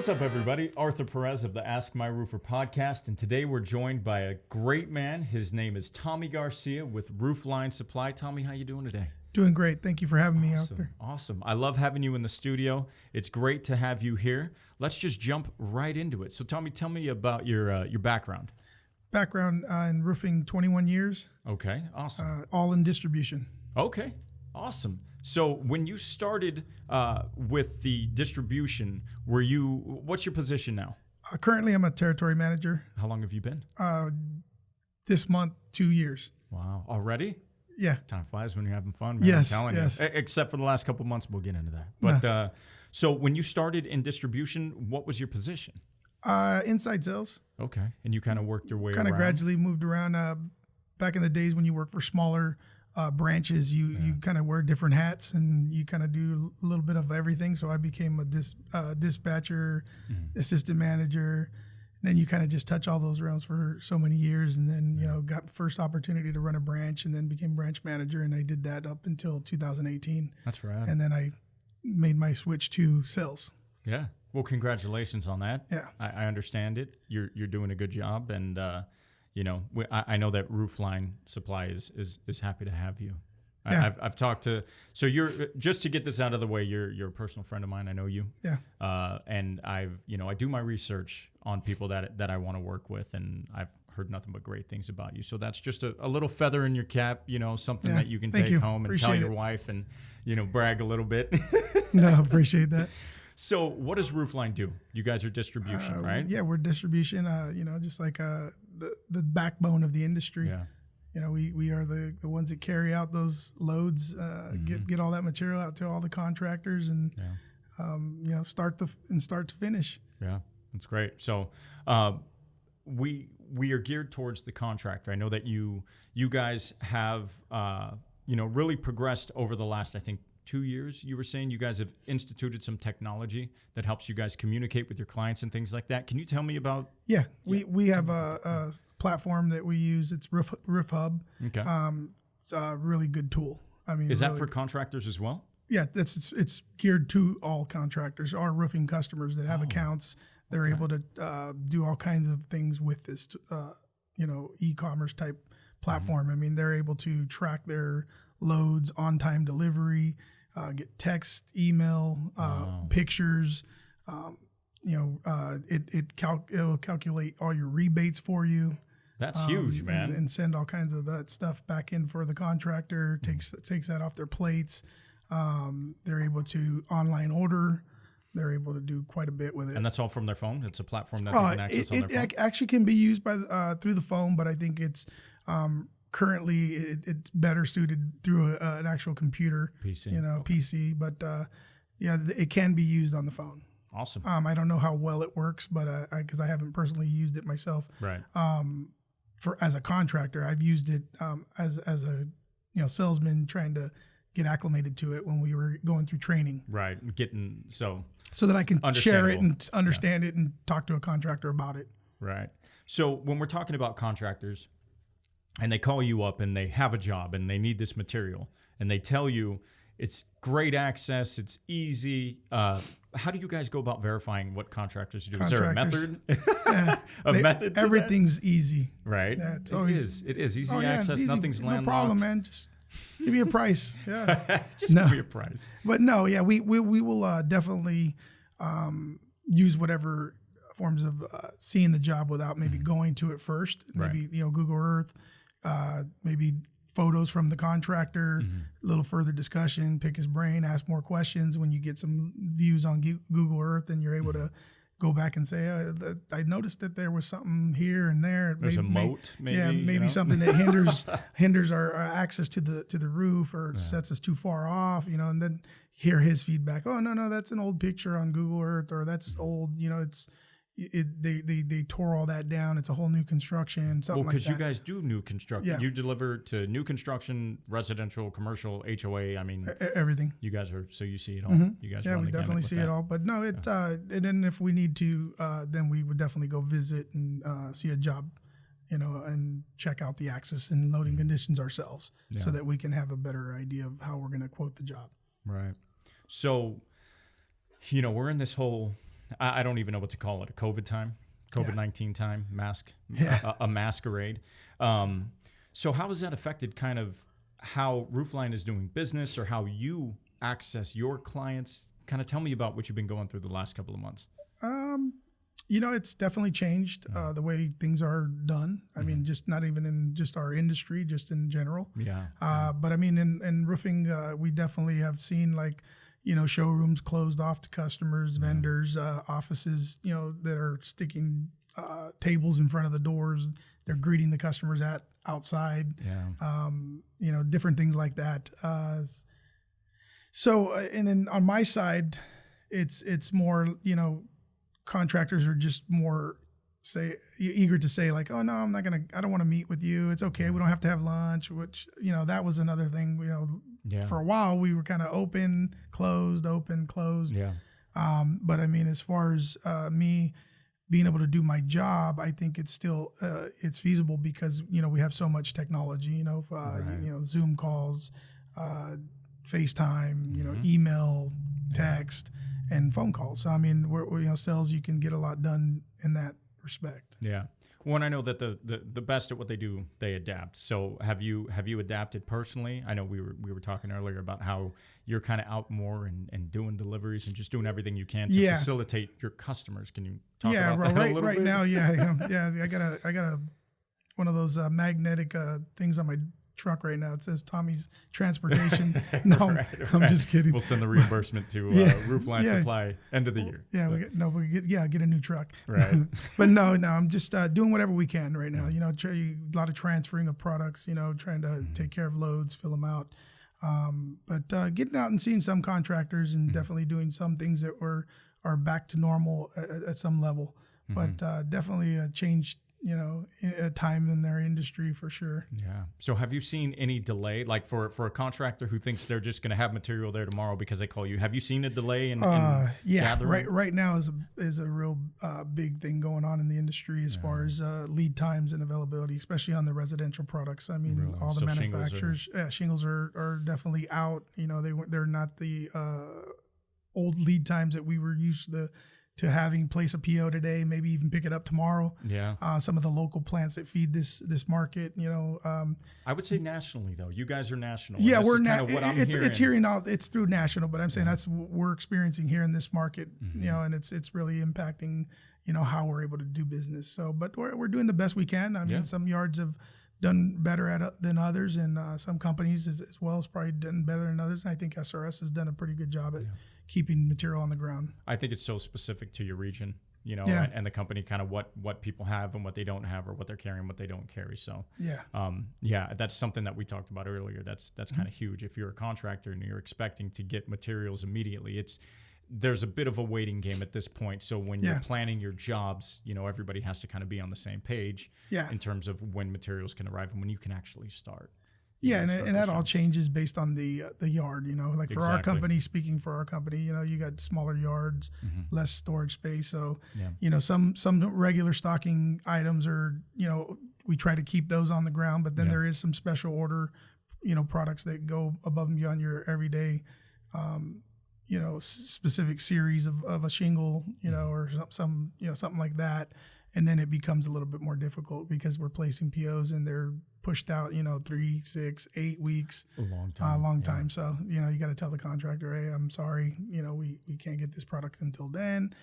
What's up, everybody? Arthur Perez of the Ask My Roofer podcast, and today we're joined by a great man. His name is Tommy Garcia with Roofline Supply. Tommy, how you doing today? Doing great. Thank you for having me out there. Awesome. I love having you in the studio. It's great to have you here. Let's just jump right into it. So, Tommy, tell me about your background. Background in roofing, 21 years. Okay, awesome. All in distribution. Okay, awesome. So when you started with the distribution, what's your position now? Currently, I'm a territory manager. How long have you been? This month, 2 years. Wow, already? Yeah. Time flies when you're having fun, man. Yes, I'm telling yes. you. Except for the last couple of months, we'll get into that. But so when you started in distribution, what was your position? Inside sales. Okay, and you kind of worked your way around? Kind of gradually moved around. Back in the days when you work for smaller branches, you kind of wear different hats and you kind of do a little bit of everything. So I became a dispatcher, assistant manager, and then you kind of just touch all those realms for so many years, and then got first opportunity to run a branch, and then became branch manager, and I did that up until 2018. That's right. And then I made my switch to sales. Yeah. Well, congratulations on that. Yeah. I understand it. You're doing a good job, and I know that Roofline Supply is happy to have you. Yeah. I've talked to, so you're, just to get this out of the way, you're a personal friend of mine. I know you. Yeah. And I do my research on people that I want to work with, and I've heard nothing but great things about you. So that's just a little feather in your cap, something that you can take home and Appreciate tell your it. wife and, brag a little bit. No, appreciate that. So what does Roofline do? You guys are distribution, right? Yeah, we're distribution, just like the backbone of the industry. Yeah. We are the ones that carry out those loads, get all that material out to all the contractors, and start to finish. Yeah, that's great. So we are geared towards the contractor. I know that you guys have really progressed over the last, I think, 2 years. You were saying you guys have instituted some technology that helps you guys communicate with your clients and things like that. Can you tell me about? Yeah, we have a platform that we use. It's Roof Hub. Okay. It's a really good tool. I mean, is that really, for contractors as well? Yeah, it's geared to all contractors. Our roofing customers that have accounts, they're able to do all kinds of things with this, e-commerce type platform. I mean, they're able to track their loads, on-time delivery, get text, email, pictures. It'll calculate all your rebates for you. That's huge, man. And send all kinds of that stuff back in for the contractor. Takes that off their plates. They're able to online order. They're able to do quite a bit with it. And that's all from their phone? It's a platform that they can access on their phone? It actually can be used through the phone, but I think it's currently it's better suited through an actual computer, PC. PC. But it can be used on the phone. Awesome. I don't know how well it works, but because I haven't personally used it myself. Right. As a contractor, I've used it as a salesman trying to get acclimated to it when we were going through training. Right. So that I can share it and understand it and talk to a contractor about it. Right. So when we're talking about contractors and they call you up and they have a job and they need this material and they tell you it's great access, it's easy. How do you guys go about verifying what contractors do? Is there a method? Method to everything's easy. Right. Yeah, it is easy access. Easy. Nothing's landlocked. No problem, man. Just give me a price. Yeah. Just give me a price. But no, yeah, we will definitely use whatever forms of seeing the job without maybe going to it first. Maybe Google Earth, maybe photos from the contractor, a little further discussion, pick his brain, ask more questions. When you get some views on Google Earth, and you're able to go back and say, I noticed that there was something here and there. There's a moat, maybe. Yeah, maybe something that hinders our access to the roof, or sets us too far off, and then hear his feedback. Oh, no, that's an old picture on Google Earth, or that's old, they tore all that down. It's a whole new construction, something like that. Because you guys do new construction. Yeah. You deliver to new construction, residential, commercial, HOA. I mean, everything. You guys so you see it all. You guys we definitely see it all. But no, and then if we need to, then we would definitely go visit and see a job, and check out the access and loading conditions ourselves, so that we can have a better idea of how we're going to quote the job. Right. So, we're in this whole I don't even know what to call it, a COVID-19 time, a masquerade. So how has that affected kind of how Roofline is doing business or how you access your clients? Kind of tell me about what you've been going through the last couple of months. It's definitely changed the way things are done. I mean, just not even in just our industry, just in general. But I mean, in roofing, we definitely have seen like, showrooms closed off to customers, vendors, offices, that are sticking tables in front of the doors. They're greeting the customers outside. Different things like that. And then on my side, it's more, contractors are just more eager to say like, oh no, I don't want to meet with you. It's okay. We don't have to have lunch, which, that was another thing, for a while we were kind of open, closed. But I mean, as far as me being able to do my job, I think it's still, it's feasible because, we have so much technology, Zoom calls, FaceTime, email, text, and phone calls. So I mean, we're sales, you can get a lot done in that respect. Yeah. Well, and I know that the best at what they do, they adapt. So have you adapted personally? I know we were talking earlier about how you're kind of out more and doing deliveries and just doing everything you can to facilitate your customers. Can you talk about that a little bit? Right now, I got one of those magnetic things on my truck right now. It says Tommy's Transportation. No, right. I'm just kidding. We'll send the reimbursement to Roofline Supply end of the year. Yeah, get a new truck. Right. But no, I'm just doing whatever we can right now. A lot of transferring of products. Trying to take care of loads, fill them out. But getting out and seeing some contractors and definitely doing some things that are back to normal at some level. But definitely changed. A time in their industry for sure. Yeah. So have you seen any delay, like for a contractor who thinks they're just going to have material there tomorrow because they call you? Have you seen a delay in gathering? Right now is a real big thing going on in the industry as far as lead times and availability, especially on the residential products. I mean, all the manufacturers, shingles are definitely out. They're not the old lead times that we were used to having place a PO today, maybe even pick it up tomorrow. Yeah. Some of the local plants that feed this market, I would say nationally though. You guys are national. Yeah, we're it's hearing out. It's through national, but I'm saying that's what we're experiencing here in this market. And it's really impacting how we're able to do business. So, but we're doing the best we can. I mean, some yards have done better than others, and some companies as well has probably done better than others. And I think SRS has done a pretty good job at keeping material on the ground. I think it's so specific to your region, and the company, kind of what people have and what they don't have, or what they're carrying, what they don't carry. So that's something that we talked about earlier. That's kind of huge. If you're a contractor and you're expecting to get materials immediately, there's a bit of a waiting game at this point. So when you're planning your jobs, everybody has to kind of be on the same page in terms of when materials can arrive and when you can actually start. Yeah, and that all changes based on the yard, like for our company, speaking for our company, you got smaller yards, less storage space. So, some regular stocking items are, we try to keep those on the ground, but then there is some special order, products that go above and beyond your everyday, specific series of a shingle, or something like that. And then it becomes a little bit more difficult because we're placing POs and they're pushed out, 3, 6, 8 weeks. A long time. So, you got to tell the contractor, hey, I'm sorry, we can't get this product until then.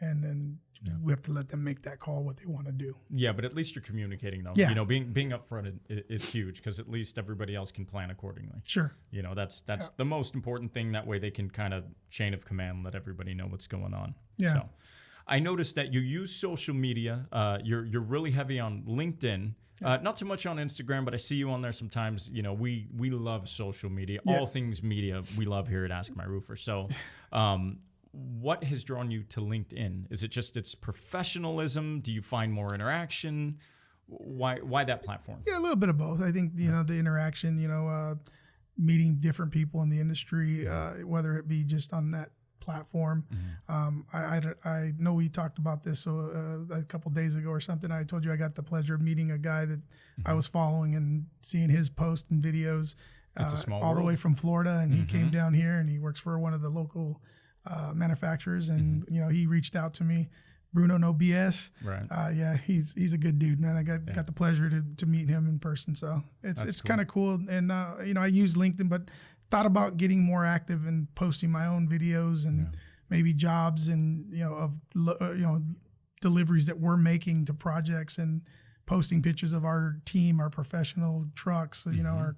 And then we have to let them make that call, what they want to do. Yeah, but at least you're communicating though. Being upfront is huge because at least everybody else can plan accordingly. Sure. That's the most important thing. That way they can kind of chain of command, let everybody know what's going on. Yeah. So I noticed that you use social media. You're really heavy on LinkedIn. Not too much on Instagram, but I see you on there sometimes. We love social media. All things media we love here at Ask My Roofer. So what has drawn you to LinkedIn? Is it just its professionalism? Do you find more interaction? Why that platform? Yeah, a little bit of both. I think, the interaction, meeting different people in the industry, whether it be just on that platform. I know we talked about this a couple days ago or something. I told you I got the pleasure of meeting a guy that I was following and seeing his posts and videos It's a small all world. the way from Florida, and he came down here and he works for one of the local manufacturers, and he reached out to me. Bruno, no BS. Right. Yeah, he's a good dude, man. I got the pleasure to meet him in person, so it's cool. kind of cool. And I use LinkedIn, but thought about getting more active and posting my own videos and maybe jobs and deliveries that we're making to projects, and posting pictures of our team, our professional trucks,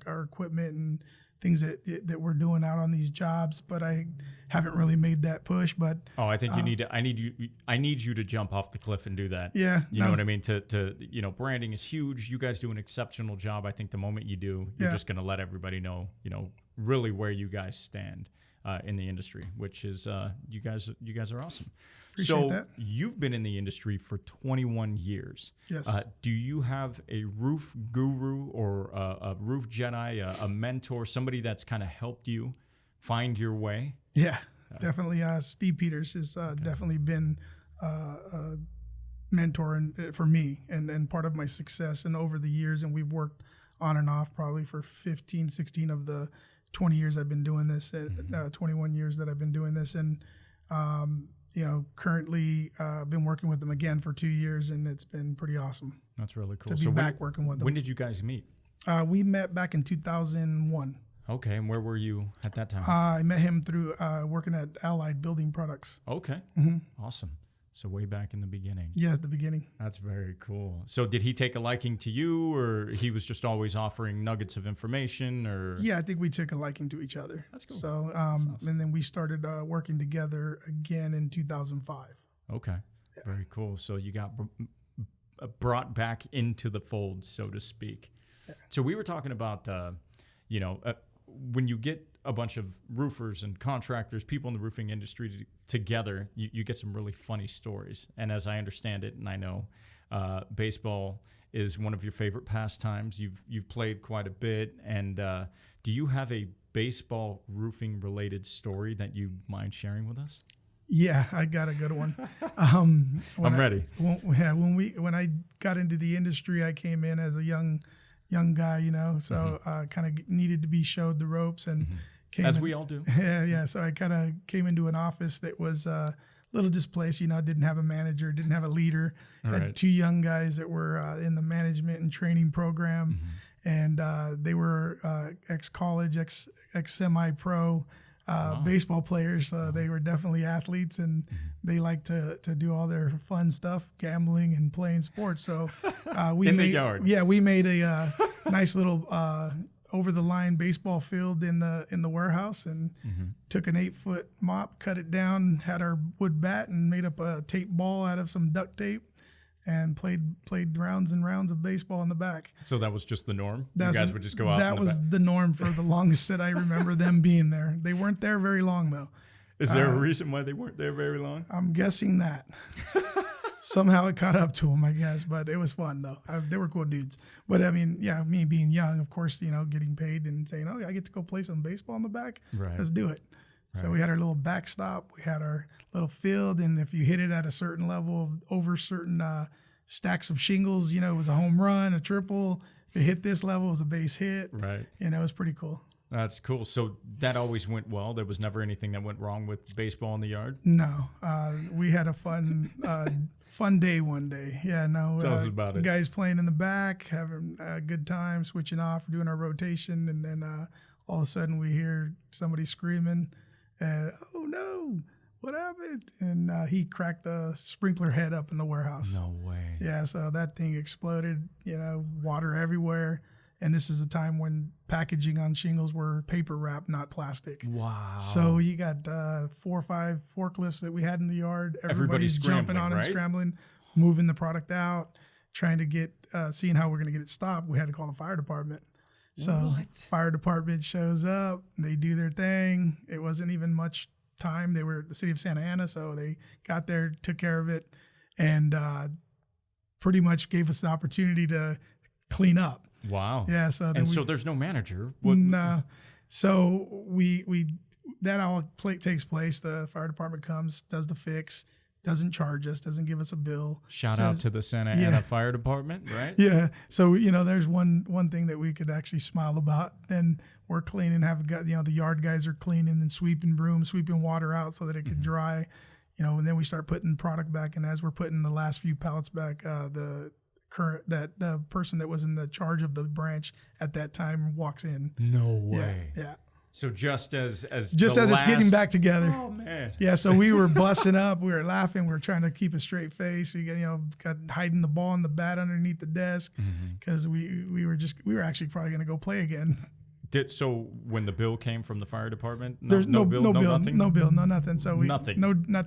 our equipment and things that we're doing out on these jobs. But I haven't really made that push. But I think you need to. I need you to jump off the cliff and do that. Yeah, you know what I mean. To branding is huge. You guys do an exceptional job. I think the moment you do, you're just going to let everybody know, really where you guys stand in the industry, which is you guys are awesome. Appreciate that. You've been in the industry for 21 years. Yes. Do you have a roof guru or a roof Jedi, a mentor, somebody that's kind of helped you find your way? Yeah, definitely. Steve Peters has definitely been a mentor for me and part of my success. And over the years, and we've worked on and off probably for 15, 16 of the 20 years I've been doing this, 21 years that I've been doing this. And, currently been working with them again for 2 years, and it's been pretty awesome. That's really cool. To be back working with them. When did you guys meet? We met back in 2001. Okay, and where were you at that time? I met him through working at Allied Building Products. Okay, awesome. So way back in the beginning. Yeah, at the beginning. That's very cool. So did he take a liking to you, or he was just always offering nuggets of information? Or yeah, I think we took a liking to each other. That's cool. So That's awesome. and then we started working together again in 2005. Okay, very cool. So you got brought back into the fold, so to speak. Yeah. So we were talking about, when you get a bunch of roofers and contractors, people in the roofing industry together, you get some really funny stories. And as I understand it, and I know baseball is one of your favorite pastimes. You've played quite a bit. And do you have a baseball roofing related story that you mind sharing with us? Yeah, I got a good one. I'm ready. When I got into the industry, I came in as a young guy, so kind of needed to be showed the ropes, and we all do. Yeah. So I kind of came into an office that was a little displaced, didn't have a manager, didn't have a leader. Had two young guys that were in the management and training program, and they were ex-college, ex-semi-pro baseball players. They were definitely athletes, and they like to do all their fun stuff, gambling and playing sports. So we made a nice little over the line baseball field in the warehouse, and took an 8-foot mop, cut it down, had our wood bat, and made up a tape ball out of some duct tape, and played rounds and rounds of baseball in the back. So that was just the norm? You guys would just go out? That was the norm for the longest that I remember them being there. They weren't there very long, though. Is there a reason why they weren't there very long? I'm guessing that. Somehow it caught up to them, I guess. But it was fun, though. They were cool dudes. But, I mean, yeah, me being young, of course, getting paid and saying, oh, I get to go play some baseball in the back. Right. Let's do it. So we had our little backstop. We had our little field. And if you hit it at a certain level, over certain stacks of shingles, it was a home run, a triple. If it hit this level, it was a base hit. Right. It was pretty cool. That's cool. So that always went well. There was never anything that went wrong with baseball in the yard? No. We had a fun day one day. Yeah, no. Tell us about it. Guys playing in the back, having a good time, switching off, doing our rotation, and then all of a sudden we hear somebody screaming, and oh no, what happened? And he cracked a sprinkler head up in the warehouse. No way. Yeah, so that thing exploded, water everywhere. And this is a time when packaging on shingles were paper wrap, not plastic. Wow. So you got 4 or 5 forklifts that we had in the yard. Everybody's jumping on them, scrambling, moving the product out, trying to get, seeing how we're going to get it stopped. We had to call the fire department. So fire department shows up, they do their thing. It wasn't even much time. They were the city of Santa Ana, so they got there, took care of it, and pretty much gave us the opportunity to clean up. Wow. Yeah. So there's no manager. No. So we that all takes place. The fire department comes, does the fix, doesn't charge us, doesn't give us a bill. Shout out to the Santa Ana Fire Department, right? Yeah. So, there's one thing that we could actually smile about. And we're cleaning, the yard guys are cleaning and sweeping water out so that it could dry, and then we start putting product back. And as we're putting the last few pallets back, the person that was in the charge of the branch at that time walks in. No way. Yeah. So just as it's getting back together. Oh man. Yeah. So we were busting up. We were laughing. We were trying to keep a straight face. We got hiding the ball and the bat underneath the desk because we were actually probably going to go play again. So when the bill came from the fire department, there's no bill, nothing? no bill, no nothing. So nothing got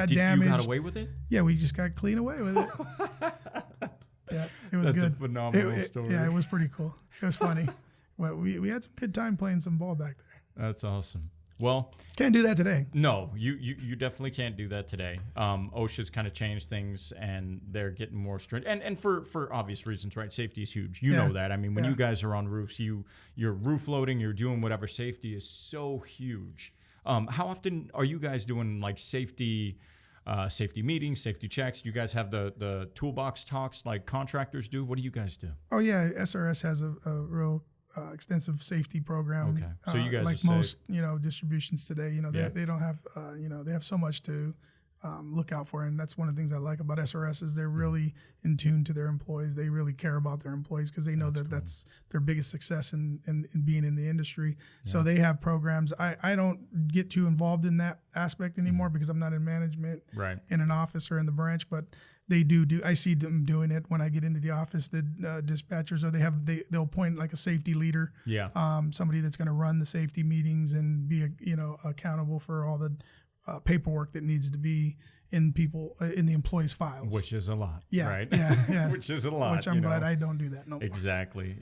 damaged. You got away with it? Yeah, we just got clean away with it. Yeah, it was good. That's a phenomenal story. Yeah, it was pretty cool. It was funny. Well, we had some good time playing some ball back there. That's awesome. Well, can't do that today. No, you definitely can't do that today. OSHA's kind of changed things, and they're getting more strict. And for obvious reasons, right? Safety is huge. You know that. I mean, when you guys are on roofs, you're roof loading, you're doing whatever. Safety is so huge. How often are you guys doing like safety meetings, safety checks? Do you guys have the toolbox talks like contractors do? What do you guys do? Oh yeah, SRS has a real extensive safety program. Okay, so you guys like most distributions today, they don't have they have so much to look out for, and that's one of the things I like about SRS is they're really in tune to their employees. They really care about their employees because they know that's their biggest success in being in the industry. Yeah. So they have programs. I don't get too involved in that aspect anymore because I'm not in management in an office or in the branch, but they do. I see them doing it when I get into the office. The dispatchers, or they'll appoint like a safety leader. Yeah. Somebody that's going to run the safety meetings and be accountable for all the paperwork that needs to be in the employees' files. Which is a lot. Yeah. Right. Yeah. Which is a lot. Which I'm glad I don't do that no more. Exactly.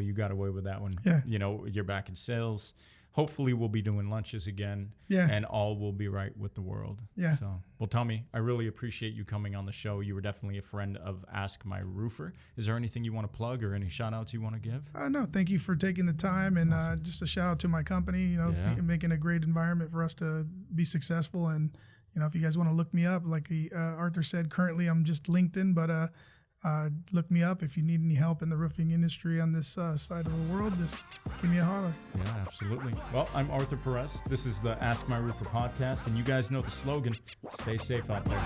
You got away with that one. Yeah. You're back in sales. Hopefully we'll be doing lunches again. Yeah. And all will be right with the world. Yeah. So, well, Tommy, I really appreciate you coming on the show. You were definitely a friend of Ask My Roofer. Is there anything you want to plug or any shout outs you want to give? No, thank you for taking the time, and awesome. Just a shout out to my company, making a great environment for us to be successful. And, if you guys want to look me up, like Arthur said, currently I'm just LinkedIn, but look me up if you need any help in the roofing industry on this side of the world. Just give me a holler. Yeah, absolutely. Well, I'm Arthur Perez. This is the Ask My Roofer podcast, and you guys know the slogan: stay safe out there.